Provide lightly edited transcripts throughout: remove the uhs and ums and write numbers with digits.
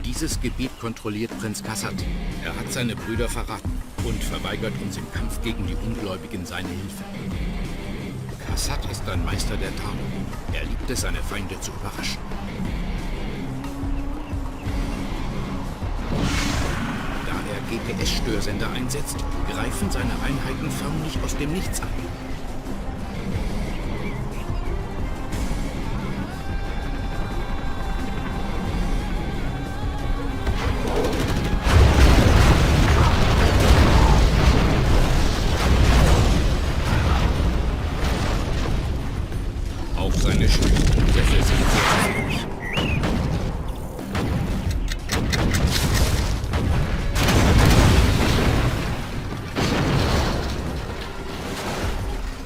Dieses Gebiet kontrolliert Prinz Kassat. Er hat seine Brüder verraten und verweigert uns im Kampf gegen die Ungläubigen seine Hilfe. Kassat ist ein Meister der Tarnung. Er liebt es, seine Feinde zu überraschen. Da er GPS-Störsender einsetzt, greifen seine Einheiten förmlich aus dem Nichts an. Auch seine Schützengriffe sind sehr gefährlich.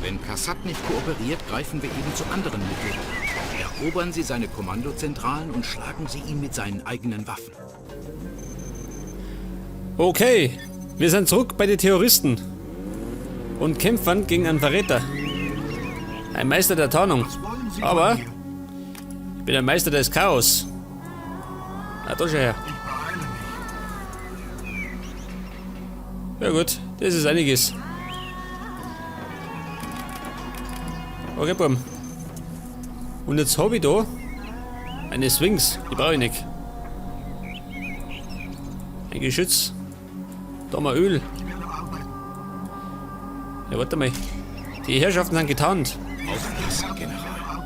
Wenn Kassat nicht kooperiert, greifen wir eben zu anderen Mitteln. Erobern Sie seine Kommandozentralen und schlagen Sie ihn mit seinen eigenen Waffen. Okay, wir sind zurück bei den Terroristen und kämpfen gegen einen Verräter. Ein Meister der Tarnung. Aber ich bin ein Meister des Chaos. Ah, da schau her. Ja gut, das ist einiges. Okay, Bum. Und jetzt habe ich da eine Sphinx. Die brauche ich nicht. Ein Geschütz. Da haben wir Öl. Ja, warte mal. Die Herrschaften sind getarnt. Aufpassen, General.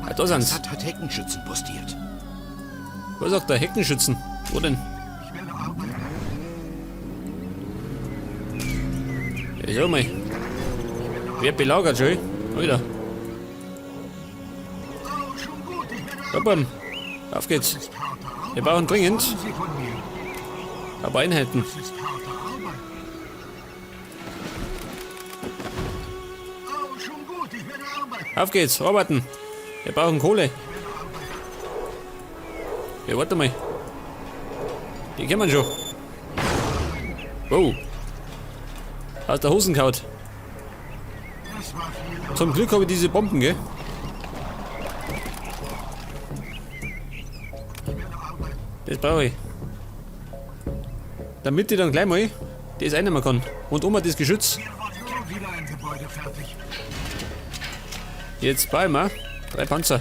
Ja, da sind's. Kassat hat Heckenschützen postiert. Was sagt der Heckenschützen? Wo denn? Ja, schau mal. Wer belagert schon? Wieder. Hoppam. Auf geht's. Wir brauchen dringend aber Einheiten. Auf geht's, arbeiten. Wir brauchen Kohle. Ja, warte mal. Die kommen schon. Wow. Aus der Hosen kaut. Zum Glück habe ich diese Bomben, gell? Das brauche ich. Damit ich dann gleich mal das einnehmen kann. Und um das Geschütz. Jetzt bauen wir 3 Panzer.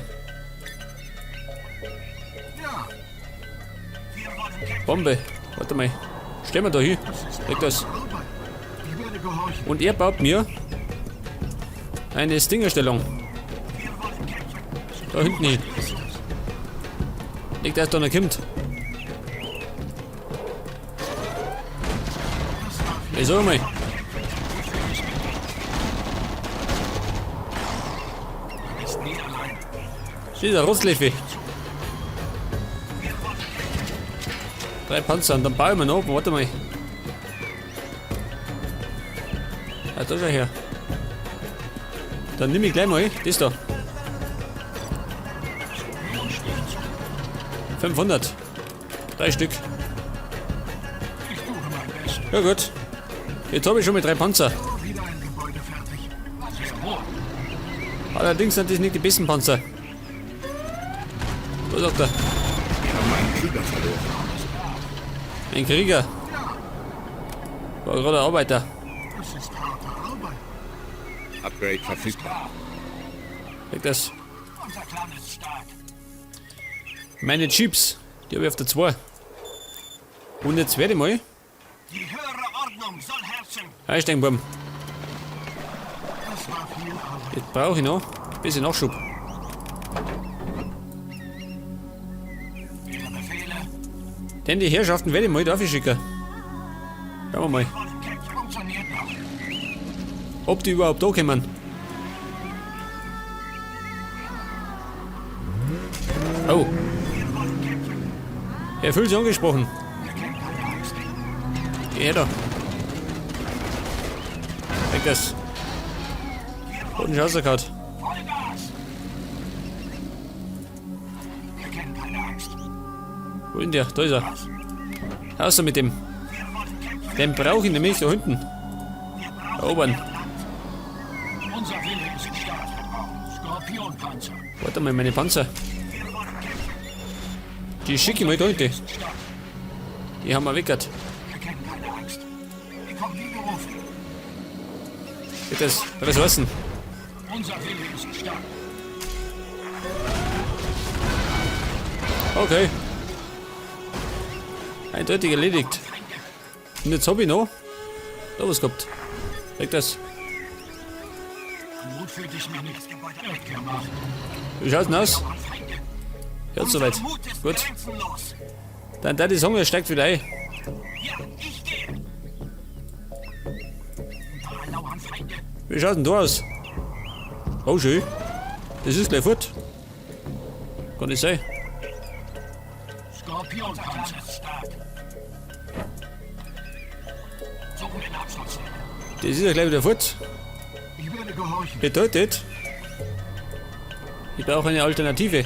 Bombe. Warte mal. Stellen wir da hin. Leg das. Und er baut mir eine Stingerstellung. Da hinten hin. Nicht erst da noch kommt. Wieso mal? Dieser Rotzleffe. 3 Panzer und dann bauen wir noch oben. Warte mal. Ja, da schau her. Dann nehme ich gleich mal das da. 500. 3 Stück. Ja gut. Jetzt habe ich schon mit 3 Panzer. Allerdings sind das nicht die besten Panzer. Was sagt er? Wir haben einen Krieger verloren. Ein Krieger. War gerade ein Arbeiter. Upgrade verfügbar. Leg das. Meine Chips, die habe ich auf der 2. Und jetzt werde ich mal. Die höhere Ordnung soll herrschen. Einsteigen, Bum. Jetzt brauche ich noch ein bisschen Nachschub. Ihre Befehle Denn die Herrschaften werde ich mal dafür schicken. Schauen wir mal, funktioniert noch. ob die überhaupt da kommen. Oh. Er fühlt sich angesprochen. Geh her da. Weg das. Und ich rausgehauen. Vollgas. Wir kennen keine Angst. Wo ist der? Da ist er. Außer mit dem. Den brauche ich nämlich da hinten. Erobern. Unser Wille ist stark. Skorpionpanzer. Warte mal, meine Panzer. Die schicke ich mal da hinten. Die haben wir weggert. Wir kennen keine Angst. Wir kommen wie gerufen. Geht das? Ressourcen. Unser Wille ist stark. Okay. Eindeutig erledigt. Und jetzt hab ich noch. Da was gehabt. Weg das. Mut fühlt sich mir nicht. Rückkehr machen. Wie schaut's denn aus? Feinde. Ja, soweit. Mut ist Gut. grenzenlos. Dann da die Sonne steigt wieder ein. Ja, ich gehe. Da lauern Feinde. Wie schaut denn da aus? Oh, schön. Das ist gleich fort. Kann nicht sein. Skorpionpanzer ist stark. Suchen den Abschluss. Das ist ja gleich wieder fort. Ich werde gehorchen. Bedeutet, ich brauche eine Alternative.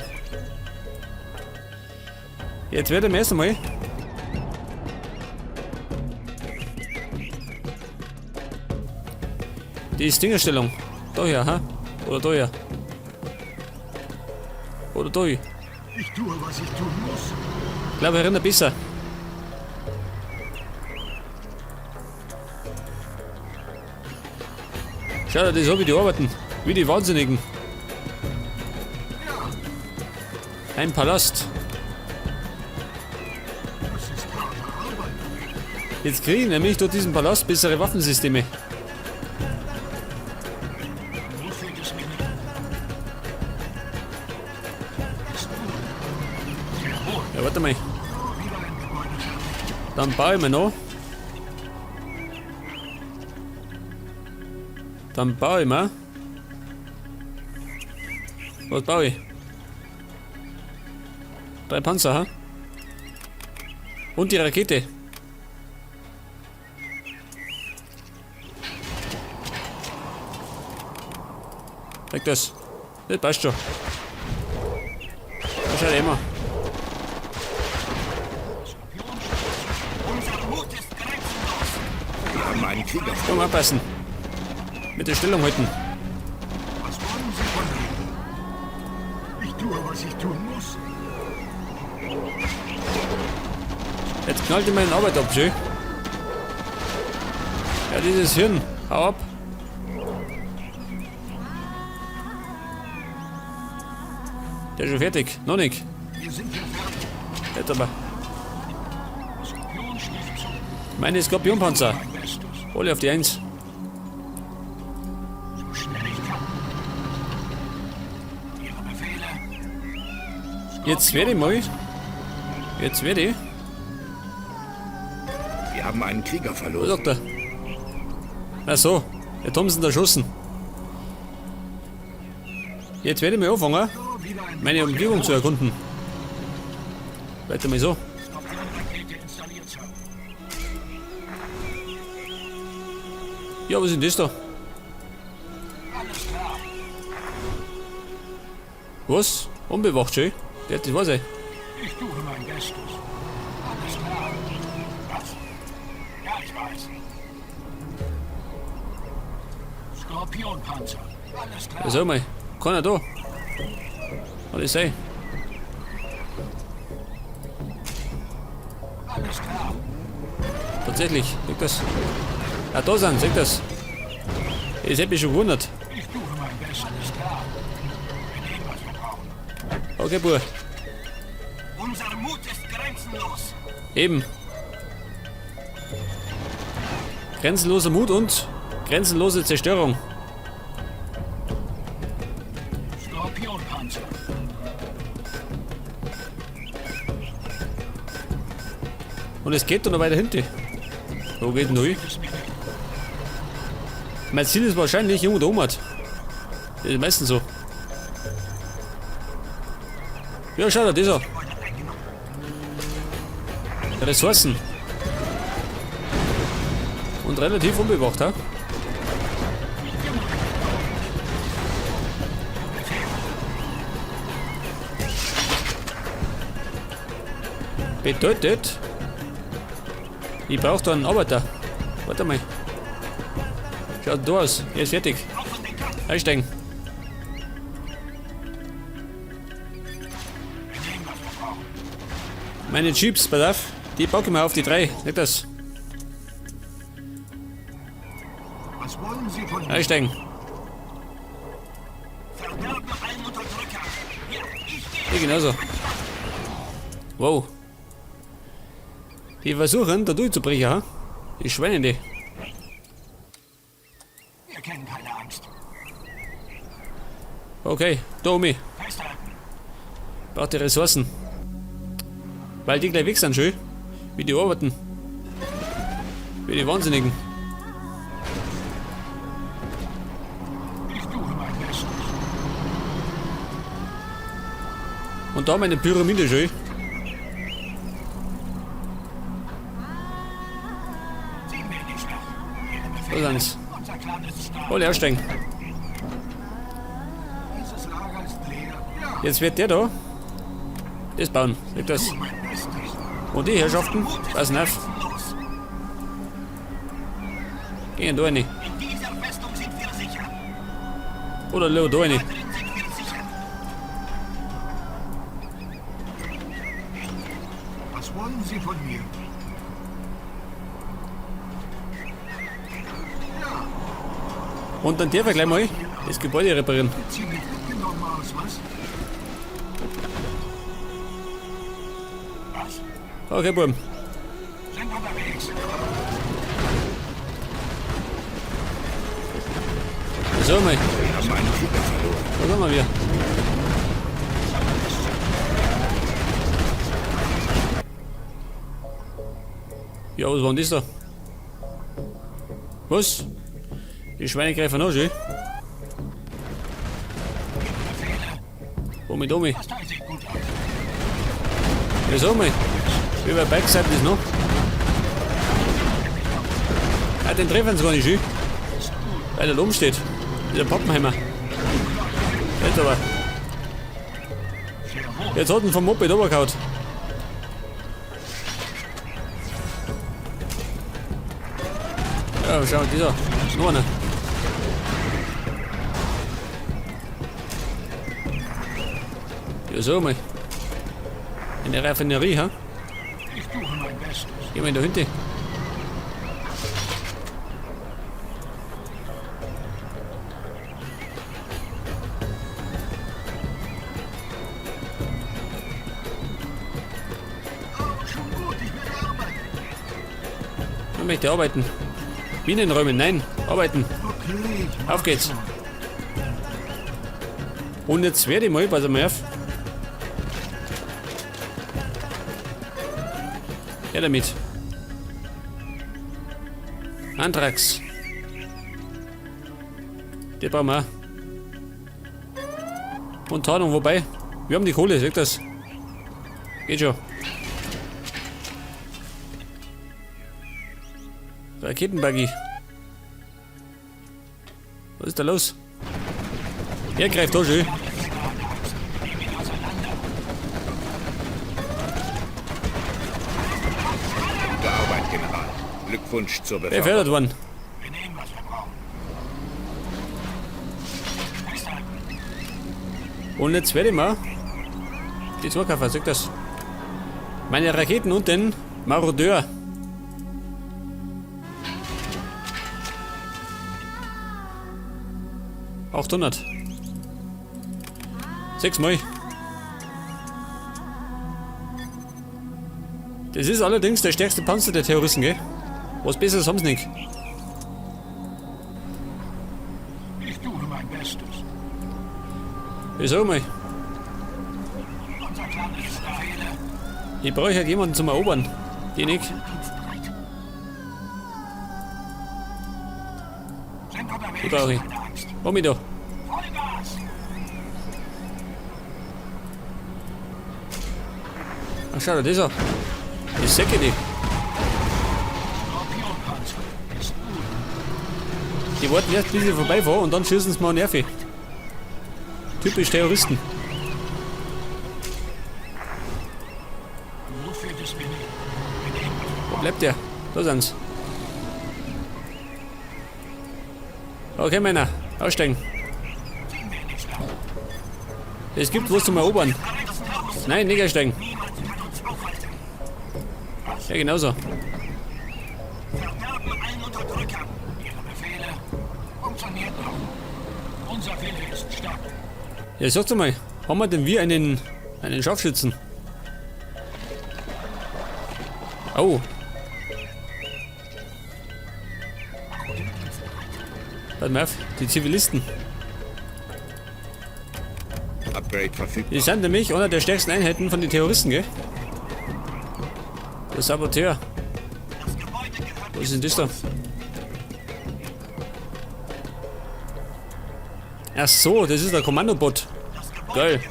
Jetzt werde ich erst einmal die Stingerstellung. Da hier, ha? Oder da hier. Oder da hier. Ich tue, was ich tun muss. Ich glaube, ich erinnere besser. Schau dir das an, wie die arbeiten. Wie die Wahnsinnigen. Ein Palast. Das ist harte Arbeit. Jetzt kriegen nämlich durch diesen Palast bessere Waffensysteme. Mut fühlt es mir nicht. Ist gut. Sehr wohl. Ja, warte mal. Wieder ein Gebäude. Dann baue ich mir noch. Dann baue ich mir. Was baue ich? 3 Panzer, ha? Und die Rakete. Weg das. Das passt schon. Das schaut immer. Unser Mut ist grenzenlos. Wir haben einen Krieger. Komm, abpassen. Mit der Stellung halten. Was wollen Sie von mir? Ich tue, was ich tun muss. Jetzt knallt ihm meine Arbeit ab, schön. Ja, dieses Hirn. Hau ab. Der ist schon fertig. Noch nicht. Wir sind hier fertig. Jetzt aber. Skorpion schläft zu. Meine Skorpionpanzer. Mein Bestes. Alle auf die 1. So schnell ich kann. Ihre Befehle. Jetzt werde ich mal. Jetzt werde ich. Wir haben einen Krieger Was verloren. sagt er? Ach so. Jetzt haben sie ihn erschossen. Jetzt werde ich mal anfangen, Wieder ein meine Umgebung zu erkunden. Weiter mal so. Skorpionrakete installiert haben. Ja, was ist denn das da? Alles klar. Was? Unbewacht schön. Das weiß ich. Ich tue mein Bestes. Alles klar. Was? Ja, ich weiß. Skorpionpanzer. Alles klar. Ja, sag mal. Keiner da. Alles sei. Alles klar. Tatsächlich. Seht das? Ah, da sind. Seht das? Das hätte mich schon gewundert. Ich tue mein Bestes. Alles klar. Wir nehmen, was wir brauchen. Okay, Bub. Unser Mut ist grenzenlos. Eben. Grenzenloser Mut und grenzenlose Zerstörung. Skorpionpanzer. Und es geht dann noch weiter hinten. Wo geht denn hin? Ist mir nicht. Mein Ziel ist wahrscheinlich irgendwo da oben. Das ist meistens so. Ja, schau dir das an. Ressourcen. Und relativ unbewacht, ha? Bedeutet, ich brauche da einen Arbeiter. Warte mal. Schaut da aus. Er ist fertig. Einsteigen. Meine Jeeps, pass auf. Die bocken wir auf die 3. Nicht das. Was wollen Sie von mir? Einsteigen. Hier genauso. Wow. Die versuchen, da durchzubrechen, ha? Die Schweine, die. Wir kennen keine Angst. Okay, Domi. Festhalten. Braucht die Ressourcen. Weil die gleich weg sind, schön. Wie die arbeiten. Wie die Wahnsinnigen. Ich tue mein Bestes. Und da haben wir eine Pyramide, schön. Sehen wir nicht nach. Ihre Da Befehle. sind's. Unser Clan ist stark. Alle aussteigen. Dieses Lager ist leer. Ja, Jetzt wird der da das bauen. Seht das? mein Bestes. Und die Herrschaften, passen auf. Los. Gehen da rein. In dieser Festung sind wir sicher. Oder lo, da rein. Drin sind wir sicher. Was wollen Sie von mir? Und dann dürfen wir gleich mal das Gebäude reparieren. Sie mit mitgenommen aus, was? Was? Okay, Buben. Sind unterwegs. So mal. Wir haben einen Flieger verloren. Da sind wir wieder. Ja, was war denn das da? Was? Die Schweine greifen an, schön. Omi, Domi. Das Teil sieht gut aus. Ja, sag mal. Wie weit Backside ist noch? Ah, den treffen sie gar nicht schön. Weil er da oben steht. Dieser Pappenheimer. Jetzt aber. Jetzt hat ihn vom Moped runtergehauen. Ja, schau, dieser. Noch einer. Ja, so mal. In der Raffinerie, ha? Ich tue mein Bestes. Gehen wir in der Hütte. Schon gut, ich will arbeiten. Ich möchte arbeiten. Bienenräumen, nein, arbeiten. Okay. Auf geht's. Und jetzt werde ich mal, pass mal auf. Ja, damit. Anthrax. Die brauchen wir auch. Und Tarnung, wobei, wir haben die Kohle, sagt das. Geht schon. Raketenbuggy. Was ist da los? Er greift da schön. Gute Arbeit, General. Glückwunsch zur Beförderung. Befördert worden. Wir nehmen, was wir brauchen. Festhalten. Und jetzt werde ich mal die Zurkaufer, sagt das. Meine Raketen und den Marodeur. $800. 6-mal. Das ist allerdings der stärkste Panzer der Terroristen, gell? Was Besseres haben sie nicht. Ich tue mein Bestes. Wieso mal? Unser Clan ist stark. Ich brauche halt jemanden zum Erobern. Die nicht. Sind unterwegs. Die brauche ich. Keine Angst. Komm ich da. Vollgas. Ach, schau dir das an. Das Säcke die. Skorpionpanzer. Ist gut. Die warten erst, bis ich vorbeifahren und dann schießen sie mal Nerven. Typisch Terroristen. Wofür das bin ich? Wir nehmen, was wir Wo bleibt der? Da sind's. Okay, Männer. Aussteigen. Sind wir nicht lang. Es gibt was zum Erobern. Nein, nicht aussteigen. Niemand kann uns aufhalten. Was? Ja, genauso. Verderben allen Unterdrückern. Ihre Befehle funktioniert noch. Unser Wille ist stark. Ja, sag's mal, haben wir denn wir einen Scharfschützen? Oh. Warte mal auf, die Zivilisten. Upgrade verfügbar. Die sind nämlich einer der stärksten Einheiten von den Terroristen, gell? Der Saboteur. Was ist denn das da? Ach so, das ist der Kommandobot. Geil.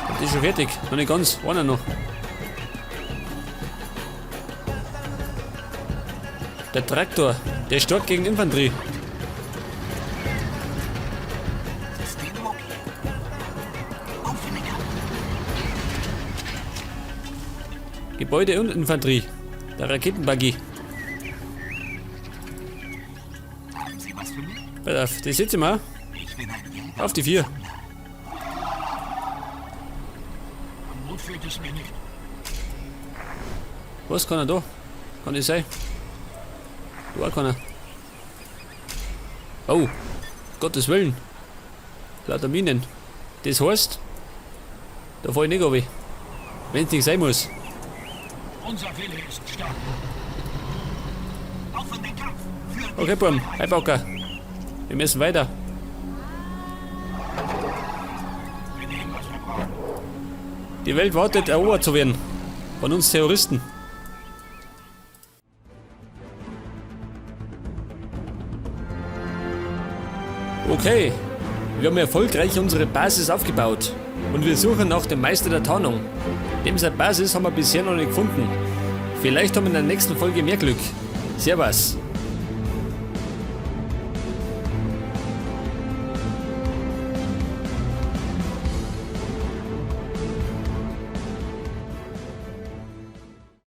Das ist schon fertig. Noch nicht ganz. Einer noch. Der Traktor. Der ist stark gegen Infanterie. Gebäude und Infanterie. Der Raketenbuggy. Haben Sie was für mich? Pass auf, die sitze mal. Ich bin ein Jäger. Auf die 4. Mut fühlt es mir nicht. Was kann er da? Kann das sein? Da kann er. Oh, Gottes Willen. Lauter Minen. Das heißt, da fahr ich nicht runter. Wenn es nicht sein muss. Unser Wille ist stark. Auf in den Kampf. Führen Okay, Burm, Heibacker. Wir müssen weiter. wir nehmen, was wir brauchen. Die Welt wartet, erobert zu werden. Von uns Terroristen. Okay, wir haben erfolgreich unsere Basis aufgebaut. Und wir suchen nach dem Meister der Tarnung. Dem seine Basis haben wir bisher noch nicht gefunden. Vielleicht haben wir in der nächsten Folge mehr Glück. Servus.